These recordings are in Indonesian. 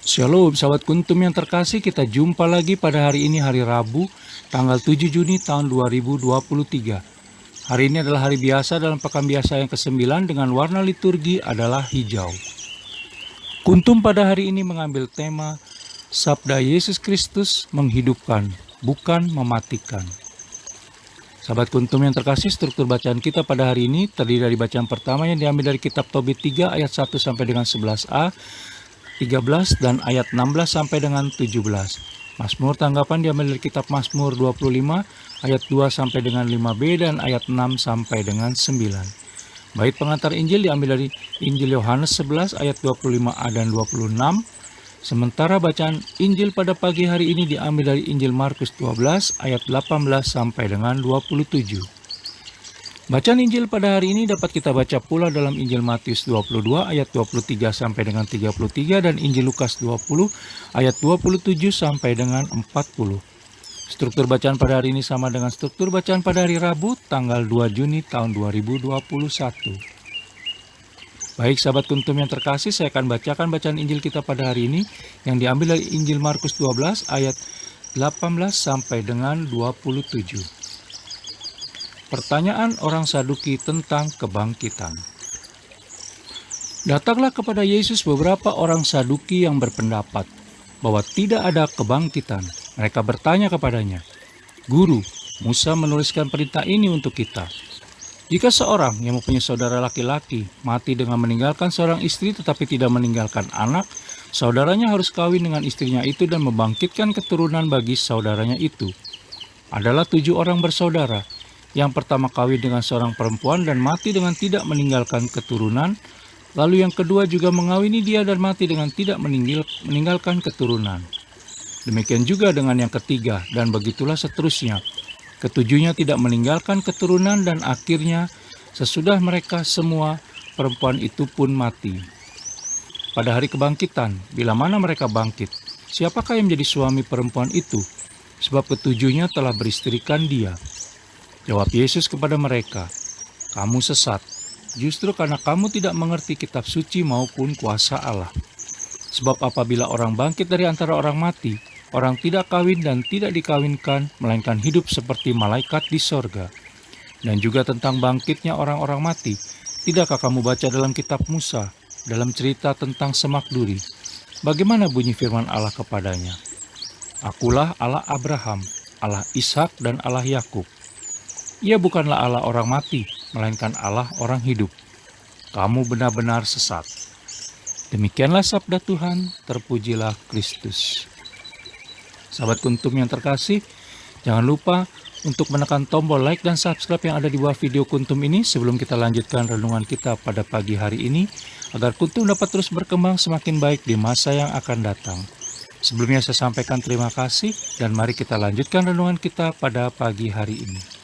Shalom sahabat Kuntum yang terkasih, kita jumpa lagi pada hari ini, hari Rabu tanggal 7 Juni tahun 2023. Hari ini adalah hari biasa dalam pekan biasa yang ke-9 dengan warna liturgi adalah hijau. Kuntum pada hari ini mengambil tema Sabda Yesus Kristus menghidupkan, bukan mematikan. Sahabat Kuntum yang terkasih, struktur bacaan kita pada hari ini terdiri dari bacaan pertama yang diambil dari kitab Tobit 3 ayat 1 sampai dengan 11a, 13 dan ayat 16 sampai dengan 17. Mazmur tanggapan diambil dari kitab Mazmur 25 ayat 2 sampai dengan 5b dan ayat 6 sampai dengan 9. Bait pengantar Injil diambil dari Injil Yohanes 11 ayat 25a dan 26. Sementara bacaan Injil pada pagi hari ini diambil dari Injil Markus 12 ayat 18 sampai dengan 27. Bacaan Injil pada hari ini dapat kita baca pula dalam Injil Matius 22 ayat 23 sampai dengan 33 dan Injil Lukas 20 ayat 27 sampai dengan 40. Struktur bacaan pada hari ini sama dengan struktur bacaan pada hari Rabu tanggal 2 Juni tahun 2021. Baik sahabat Kuntum yang terkasih, saya akan bacakan bacaan Injil kita pada hari ini yang diambil dari Injil Markus 12 ayat 18 sampai dengan 27. Pertanyaan orang Saduki tentang kebangkitan. Datanglah kepada Yesus beberapa orang Saduki yang berpendapat bahwa tidak ada kebangkitan. Mereka bertanya kepadanya, "Guru, Musa menuliskan perintah ini untuk kita. Jika seorang yang mempunyai saudara laki-laki mati dengan meninggalkan seorang istri tetapi tidak meninggalkan anak, saudaranya harus kawin dengan istrinya itu dan membangkitkan keturunan bagi saudaranya itu. Adalah 7 orang bersaudara. Yang pertama kawin dengan seorang perempuan dan mati dengan tidak meninggalkan keturunan. Lalu yang kedua juga mengawini dia dan mati dengan tidak meninggalkan keturunan. Demikian juga dengan yang ketiga, dan begitulah seterusnya. Ketujuhnya tidak meninggalkan keturunan dan akhirnya sesudah mereka semua, perempuan itu pun mati. Pada hari kebangkitan, bila mana mereka bangkit, siapakah yang menjadi suami perempuan itu? Sebab ketujuhnya telah beristrikan dia." Jawab Yesus kepada mereka, "Kamu sesat, justru karena kamu tidak mengerti kitab suci maupun kuasa Allah. Sebab apabila orang bangkit dari antara orang mati, orang tidak kawin dan tidak dikawinkan, melainkan hidup seperti malaikat di sorga. Dan juga tentang bangkitnya orang-orang mati, tidakkah kamu baca dalam kitab Musa, dalam cerita tentang semak duri, bagaimana bunyi firman Allah kepadanya? Akulah Allah Abraham, Allah Ishak dan Allah Yakub. Ia bukanlah Allah orang mati, melainkan Allah orang hidup. Kamu benar-benar sesat." Demikianlah sabda Tuhan, terpujilah Kristus. Sahabat Kuntum yang terkasih, jangan lupa untuk menekan tombol like dan subscribe yang ada di bawah video Kuntum ini sebelum kita lanjutkan renungan kita pada pagi hari ini, agar Kuntum dapat terus berkembang semakin baik di masa yang akan datang. Sebelumnya saya sampaikan terima kasih dan mari kita lanjutkan renungan kita pada pagi hari ini.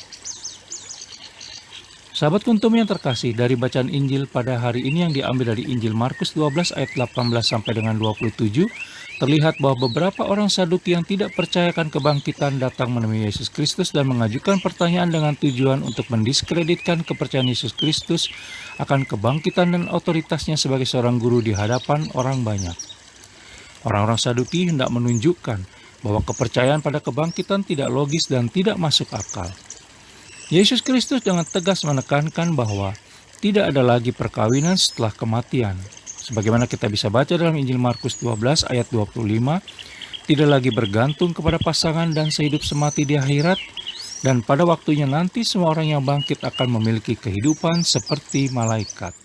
Sahabat Kuntum yang terkasih, dari bacaan Injil pada hari ini yang diambil dari Injil Markus 12 ayat 18 sampai dengan 27, terlihat bahwa beberapa orang Saduki yang tidak percayakan kebangkitan datang menemui Yesus Kristus dan mengajukan pertanyaan dengan tujuan untuk mendiskreditkan kepercayaan Yesus Kristus akan kebangkitan dan otoritasnya sebagai seorang guru di hadapan orang banyak. Orang-orang Saduki hendak menunjukkan bahwa kepercayaan pada kebangkitan tidak logis dan tidak masuk akal. Yesus Kristus dengan tegas menekankan bahwa tidak ada lagi perkawinan setelah kematian. Sebagaimana kita bisa baca dalam Injil Markus 12 ayat 25, tidak lagi bergantung kepada pasangan dan sehidup semati di akhirat, dan pada waktunya nanti semua orang yang bangkit akan memiliki kehidupan seperti malaikat.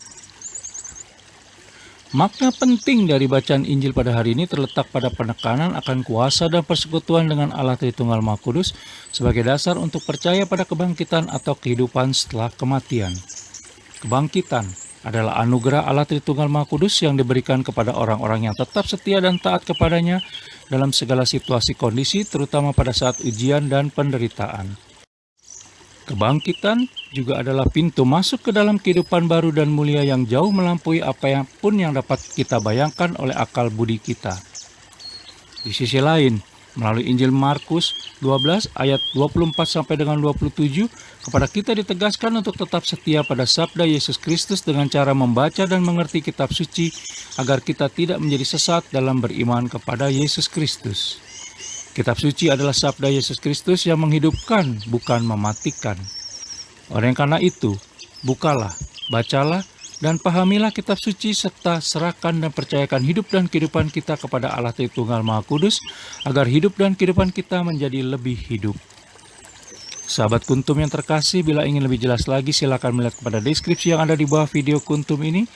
Makna penting dari bacaan Injil pada hari ini terletak pada penekanan akan kuasa dan persekutuan dengan Allah Tritunggal Maha Kudus sebagai dasar untuk percaya pada kebangkitan atau kehidupan setelah kematian. Kebangkitan adalah anugerah Allah Tritunggal Maha Kudus yang diberikan kepada orang-orang yang tetap setia dan taat kepadanya dalam segala situasi kondisi, terutama pada saat ujian dan penderitaan. Kebangkitan juga adalah pintu masuk ke dalam kehidupan baru dan mulia yang jauh melampaui apa pun yang dapat kita bayangkan oleh akal budi kita. Di sisi lain, Melalui Injil Markus 12 ayat 24 sampai dengan 27, kepada kita ditegaskan untuk tetap setia pada sabda Yesus Kristus dengan cara membaca dan mengerti kitab suci agar kita tidak menjadi sesat dalam beriman kepada Yesus Kristus. Kitab suci adalah sabda Yesus Kristus yang menghidupkan, bukan mematikan. Oleh karena itu, bukalah, bacalah, dan pahamilah kitab suci serta serahkan dan percayakan hidup dan kehidupan kita kepada Allah Tritunggal Maha Kudus agar hidup dan kehidupan kita menjadi lebih hidup. Sahabat Kuntum yang terkasih, bila ingin lebih jelas lagi silakan melihat kepada deskripsi yang ada di bawah video Kuntum ini.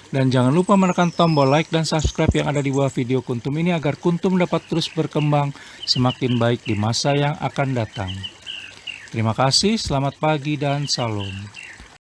Dan jangan lupa menekan tombol like dan subscribe yang ada di bawah video Kuntum ini agar Kuntum dapat terus berkembang semakin baik di masa yang akan datang. Terima kasih, selamat pagi dan salam.